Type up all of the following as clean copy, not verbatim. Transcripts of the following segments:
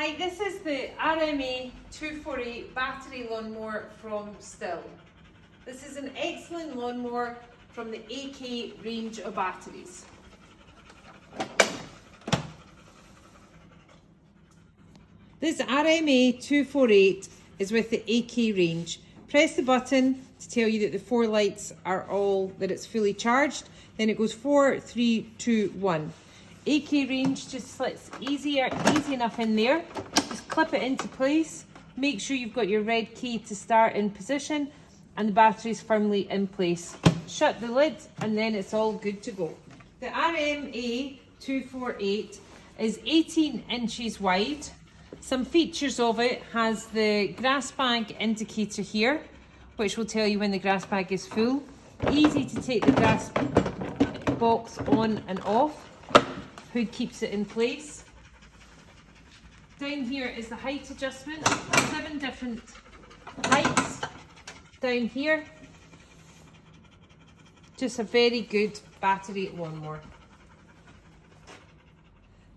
Hi, this is the RMA 248 battery lawnmower from Stihl. This is an excellent lawnmower from the AK range of batteries. This RMA 248 is with the AK range. Press the button to tell you that the 4 lights are that it's fully charged. Then it goes 4, 3, 2, 1. AK range just slits easy enough in there. Just clip it into place. Make sure you've got your red key to start in position and the battery's firmly in place. Shut the lid and then it's all good to go. The RMA 248 is 18 inches wide. Some features of it has the grass bag indicator here, which will tell you when the grass bag is full. Easy to take the grass box on and off. Hood keeps it in place. Down here is the height adjustment, 7 different heights down here. Just a very good battery lawnmower.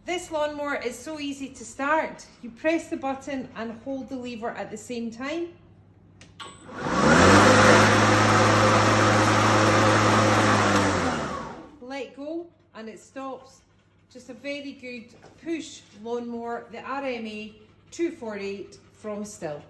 This lawnmower is so easy to start. You press the button and hold the lever at the same time. Let go and it stops. Just a very good push lawnmower, the RMA 248 from Stihl.